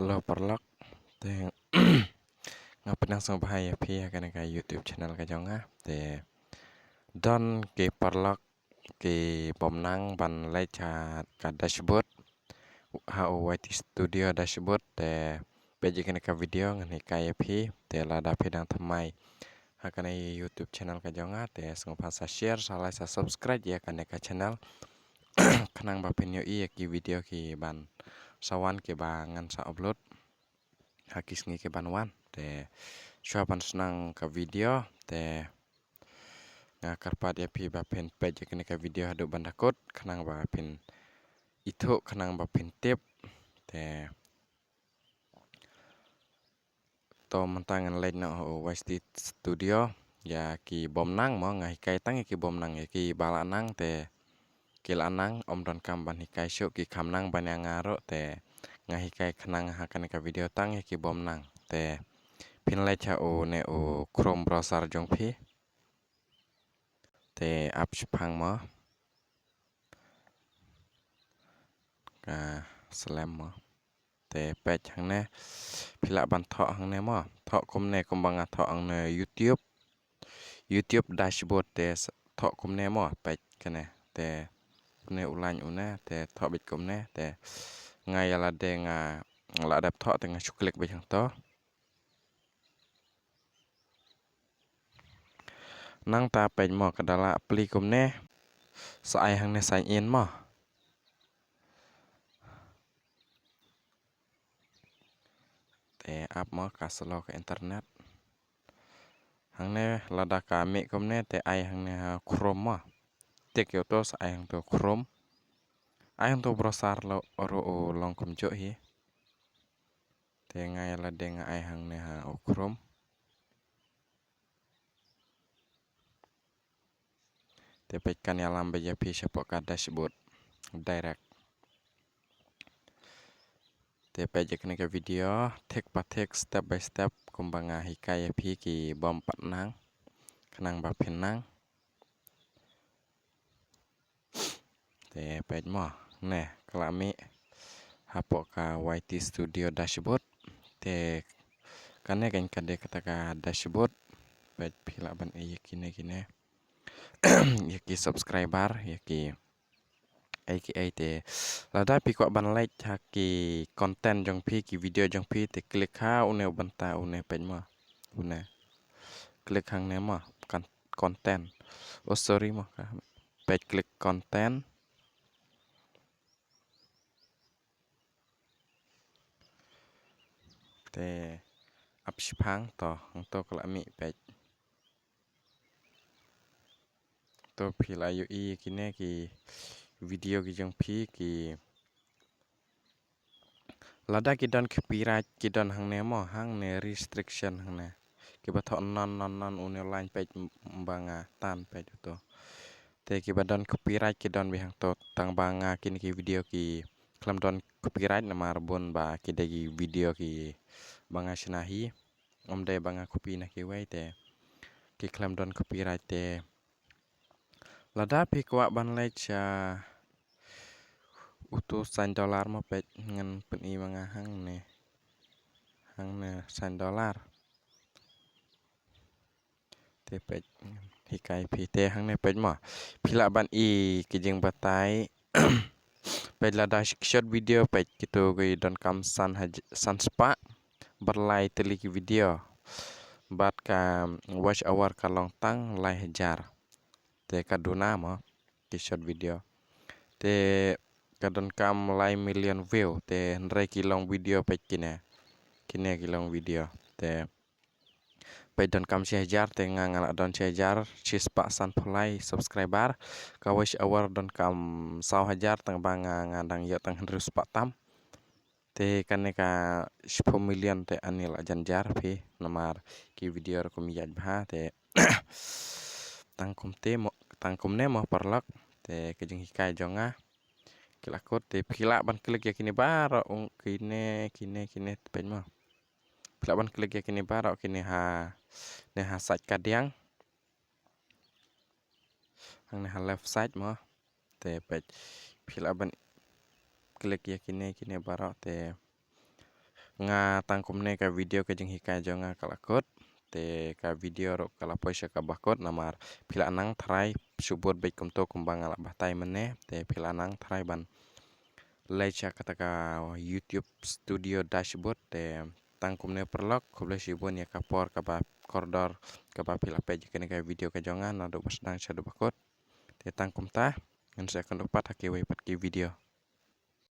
Halo perlak te ngapain sang bahaya pia kan ka YouTube channel ka jonga te don ke perlak ke pomnang ban lecha ka dashboard HOYT Studio dashboard te peji kan ka video ngani ka pi te lada pedang thamai hakana YouTube channel ka jonga te sang phasa share salai sa subscribe ya kan ka channel kanang ba penyo i ki video ki ban sawan ke bangan sa upload hakis ngi ke banwan te syuapan senang ke video te ngakar pad ya pi ba pen page ke ka video hadu bandakot kanang ba pin itu kanang ba pin tip te to mentangan lain na WST Studio ya ki bom nang mo ngai kai tang ki bom nang ki bala nang te kil anang om don kam ban hikai syuk ki kam nang ban yang ngaro te ngai kai kanang hakan ka video tang ki bom nang te pin lecha o ne o Chrome browser jong phi te ap phang mo ka slam mo te page hang ne phila ban tho hang ne mo tho kum ne kum bang tho ang ne YouTube dashboard te tho kum ne mo page kane te ne ulan una te tho bit kum ne te ngai la de nga la dap tho te nga klik be hang to nang ta page mo kadala apply kum ne sai hang ne sign in mo te ap mo ka selo ke internet hang ne lada ka mi kum ne te ai hang ne Chrome mo tek yo to ai hang to Chrome ai hang to browser lo ro long kum jo hi te ngai la de nga ai hang ne o Chrome te pekan ya lambe ya pi siapa ka dashboard direct te page ke ka video tek pa tek step by step kumbanga hikai ya pi ki bom pat nang kanang ba pinang te page mo ne klami hapo ka YT Studio dashboard te kane kan kade kata ka dashboard page pila ban kine kine yaki subscriber yaki ai te lada pi ko ban like haki konten jong pi ki video jong pi te klik ha une banta une page mo une klik hang ne mo kan konten oh sorry mo ka page klik konten te apsipang to kelami page to pila yu i kine ki video ki jong pi ki lada ki don copyright ki don hang ne mo hang ne restriction hang ne ki ba tho non une line page banga tan page to te ki ba don copyright ki don bi hang to tang banga kin ki video ki klam don copyright na mar bon ba ki degi video ki banga shinahi om de banga copy na ki wai te ki klam don copyright te lada pi kwa ban lecha utus $1 mo pet ngan pen i mga hang ne $1 te pet hikai pi te hang ne pet mo pila ban i ki jing batai pet lada shot video pet gitu goi don kam san spa berlai telik video bat ka watch hour ka long tang lai hajar te kaduna mo ki shot video te kadon kam lai million view te ndrai ki long video pet kine ki long video te pet don kam hajar te ngala don hajar chispa san pulai subscriber ka watch hour don kam 1,000 tang banga ngadang yo tang hendrus patam te kane ka 10 million te anil ajanjar pi namar ki video ko miyaj bha te tangkum ne mo parlok te kejeng hikai jonga kilakot te pila ban klik ya kini baro kine pen mo pila ban klik ya kini baro kini ha site kadiang hang ne ha left side mo te page pila ban klik ya kini baro te nga tangkum ne ka video ke jeng hikai jonga kalakot te ka video ro kala poisa ka bakot namar pila anang thrai subot baik kumto kumbang ala batai mene te pila anang thrai ban lecha kataka YouTube studio dashboard te tangkum ne perlok kuble sibon ya kapor kaba kordor kaba pila page kene ka video ka jonga nado basdang shadu bakot te tangkum ta ngan sa akan dapat haki wai pat ki video